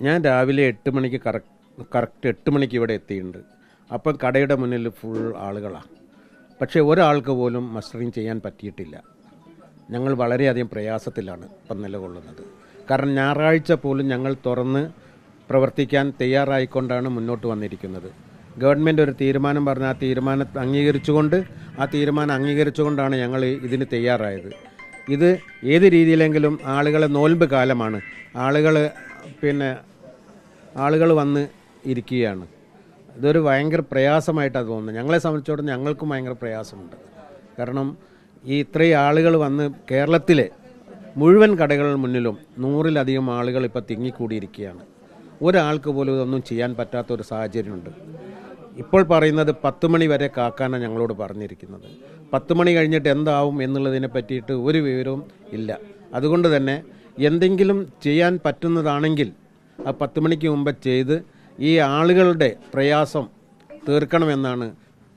ഞാൻ രാവിലെ 8 മണിക്ക് കറക്റ്റ് 8 മണിക്ക് ഇവിടെ എത്തിയിട്ടുണ്ട്. അപ്പം കടയുടെ മുന്നിൽ ഫുൾ ആളുകളാണ്. പക്ഷേ ഒരാൾക്ക് പോലും മസ്റ്ററിങ് ചെയ്യാൻ പറ്റിയിട്ടില്ല. ഞങ്ങൾ വളരെയധികം പ്രയാസത്തിലാണ് ഇപ്പം നിലകൊള്ളുന്നത്. കാരണം ഞായറാഴ്ച പോലും ഞങ്ങൾ തുറന്ന് പ്രവർത്തിക്കാൻ തയ്യാറായിക്കൊണ്ടാണ് മുന്നോട്ട് വന്നിരിക്കുന്നത്. ഗവൺമെൻറ് ഒരു തീരുമാനം പറഞ്ഞ് ആ തീരുമാനം അംഗീകരിച്ചുകൊണ്ടാണ് ഞങ്ങൾ ഇതിന് തയ്യാറായത്. ഇത് ഏത് രീതിയിലെങ്കിലും ആളുകളെ നോൽമ്പ് കാലമാണ്. ആളുകൾ വന്ന് ഇരിക്കുകയാണ്. ഇതൊരു ഭയങ്കര പ്രയാസമായിട്ടാണ് തോന്നുന്നത്. ഞങ്ങളെ സംബന്ധിച്ചിടത്തോളം ഞങ്ങൾക്കും ഭയങ്കര പ്രയാസമുണ്ട്. കാരണം ഈ ഇത്രയും ആളുകൾ വന്ന് കേരളത്തിലെ മുഴുവൻ കടകളുടെ മുന്നിലും 100-ലധികം ആളുകൾ ഇപ്പോൾ തിങ്ങിക്കൂടിയിരിക്കുകയാണ്. ഒരാൾക്ക് പോലും ഇതൊന്നും ചെയ്യാൻ പറ്റാത്തൊരു സാഹചര്യമുണ്ട്. ഇപ്പോൾ പറയുന്നത് 10 മണി വരെ കാക്കാനാണ് ഞങ്ങളോട് പറഞ്ഞിരിക്കുന്നത്. 10 മണി കഴിഞ്ഞിട്ട് എന്താവും എന്നുള്ളതിനെ പറ്റിയിട്ട് ഒരു വിവരവും ഇല്ല. അതുകൊണ്ട് തന്നെ എന്തെങ്കിലും ചെയ്യാൻ പറ്റുന്നതാണെങ്കിൽ ആ 10 മണിക്ക് മുമ്പ് ചെയ്ത് ഈ ആളുകളുടെ പ്രയാസം തീർക്കണമെന്നാണ്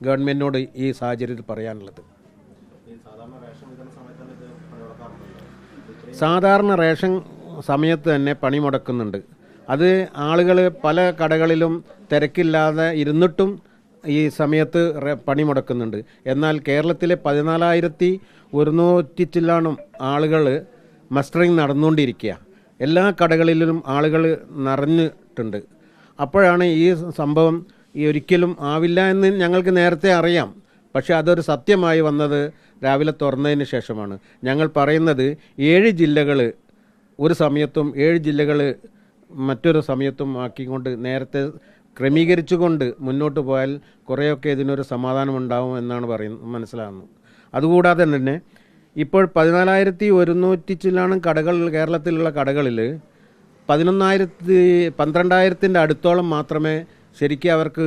ഗവൺമെൻറ്റിനോട് ഈ സാഹചര്യത്തിൽ പറയാനുള്ളത്. സാധാരണ റേഷൻ സമയത്ത് തന്നെ പണി മുടക്കുന്നുണ്ട്. അത് ആളുകൾ പല കടകളിലും തിരക്കില്ലാതെ ഇരുന്നിട്ടും ഈ സമയത്ത് പണി മുടക്കുന്നുണ്ട്. എന്നാൽ കേരളത്തിലെ 14,100 ചില്ലാനും ആളുകൾ മസ്റ്ററിങ് നടന്നുകൊണ്ടിരിക്കുക. എല്ലാ കടകളിലും ആളുകൾ നിറഞ്ഞിട്ടുണ്ട്. അപ്പോഴാണ് ഈ സംഭവം ഒരിക്കലും ആവില്ല എന്ന് ഞങ്ങൾക്ക് നേരത്തെ അറിയാം. പക്ഷേ അതൊരു സത്യമായി വന്നത് രാവിലെ തുറന്നതിന് ശേഷമാണ്. ഞങ്ങൾ പറയുന്നത് 7 ജില്ലകൾ ഒരു സമയത്തും 7 ജില്ലകൾ മറ്റൊരു സമയത്തും ആക്കിക്കൊണ്ട് നേരത്തെ ക്രമീകരിച്ചുകൊണ്ട് മുന്നോട്ട് പോയാൽ കുറേയൊക്കെ ഇതിനൊരു സമാധാനം ഉണ്ടാവും എന്നാണ് മനസ്സിലാകുന്നത്. അതുകൂടാതെ തന്നെ ഇപ്പോൾ 14,100 ചില്ലാനും കടകൾ കേരളത്തിലുള്ള കടകളിൽ 12,000 അടുത്തോളം മാത്രമേ ശരിക്കും അവർക്ക്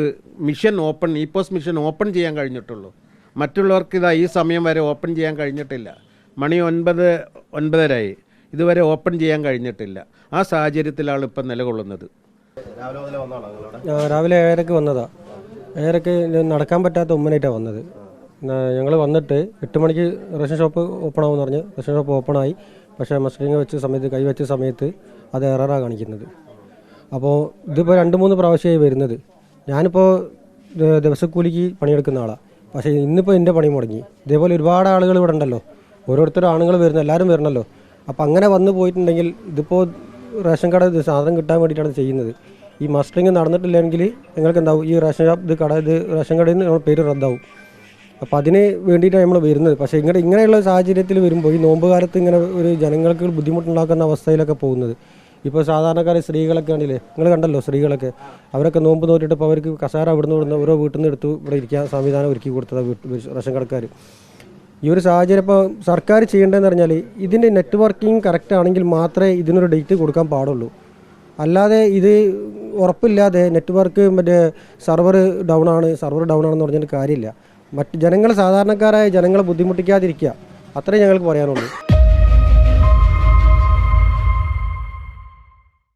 ഇപോസ് മിഷൻ ഓപ്പൺ ചെയ്യാൻ കഴിഞ്ഞിട്ടുള്ളൂ. മറ്റുള്ളവർക്ക് ഈ സമയം വരെ ഓപ്പൺ ചെയ്യാൻ കഴിഞ്ഞിട്ടില്ല. മണി 9:30 ഇതുവരെ ഓപ്പൺ ചെയ്യാൻ കഴിഞ്ഞിട്ടില്ല. ആ സാഹചര്യത്തിലാണ് ഇപ്പം നിലകൊള്ളുന്നത്. രാവിലെ 7:30 വന്നതാണ്. 7:30 നടക്കാൻ പറ്റാത്ത ഉമ്മനായിട്ടാണ് വന്നത്. ഞങ്ങൾ വന്നിട്ട് 8 മണിക്ക് റേഷൻ ഷോപ്പ് ഓപ്പൺ ആവുമെന്ന് പറഞ്ഞ് റേഷൻ ഷോപ്പ് ഓപ്പണായി. പക്ഷേ മസ്റ്ററിങ് കൈവച്ച സമയത്ത് അത് എററാണ് കാണിക്കുന്നത്. അപ്പോൾ ഇതിപ്പോൾ 2-3 പ്രാവശ്യമായി വരുന്നത്. ഞാനിപ്പോൾ ദിവസക്കൂലിക്ക് പണിയെടുക്കുന്ന ആളാണ്. പക്ഷേ ഇന്നിപ്പോൾ എൻ്റെ പണി മുടങ്ങി. ഇതേപോലെ ഒരുപാട് ആളുകൾ ഇവിടെ ഉണ്ടല്ലോ. ഓരോരുത്തരും ആണുങ്ങൾ എല്ലാവരും വരണമല്ലോ. അപ്പോൾ അങ്ങനെ വന്നു പോയിട്ടുണ്ടെങ്കിൽ ഇതിപ്പോൾ റേഷൻ കട സാധനം കിട്ടാൻ വേണ്ടിയിട്ടാണ് ചെയ്യുന്നത്. ഈ മസ്റ്ററിങ് നടന്നിട്ടില്ലെങ്കിൽ നിങ്ങൾക്ക് എന്താവും, ഈ റേഷൻ കടയിൽ നിന്ന് പേര് റദ്ദാവും. അപ്പോൾ അതിന് വേണ്ടിയിട്ടാണ് നമ്മൾ വരുന്നത്. പക്ഷേ ഇങ്ങനെയുള്ള സാഹചര്യത്തിൽ വരുമ്പോൾ ഈ നോമ്പ് കാലത്ത് ഇങ്ങനെ ഒരു ജനങ്ങൾക്ക് ബുദ്ധിമുട്ടുണ്ടാക്കുന്ന അവസ്ഥയിലൊക്കെ പോകുന്നത്. ഇപ്പോൾ സാധാരണക്കാർ സ്ത്രീകളൊക്കെ ആണെങ്കിലേ നിങ്ങൾ കണ്ടല്ലോ, സ്ത്രീകളൊക്കെ അവരൊക്കെ നോമ്പ് നോറ്റിട്ട് ഇപ്പോൾ അവർക്ക് കസേര ഇവിടുന്ന് ഓരോ വീട്ടിൽ നിന്ന് എടുത്ത് ഇവിടെ ഇരിക്കാൻ സംവിധാനം ഒരുക്കി കൊടുത്തതാണ് റേഷൻ കടക്കാർ. ഈ ഒരു സാഹചര്യം ഇപ്പോൾ സർക്കാർ ചെയ്യേണ്ടതെന്ന് പറഞ്ഞാൽ ഇതിൻ്റെ നെറ്റ്വർക്കിംഗ് കറക്റ്റ് ആണെങ്കിൽ മാത്രമേ ഇതിനൊരു ഡേറ്റ് കൊടുക്കാൻ പാടുള്ളൂ. അല്ലാതെ ഇത് ഉറപ്പില്ലാതെ നെറ്റ്വർക്ക് സർവർ ഡൗൺ ആണെന്ന് പറഞ്ഞിട്ട് കാര്യമില്ല. സാധാരണക്കാരായ ജനങ്ങളെ ബുദ്ധിമുട്ടിക്കാതിരിക്കുക, അത്രേ ഞങ്ങൾക്ക് പറയാനുള്ളൂ.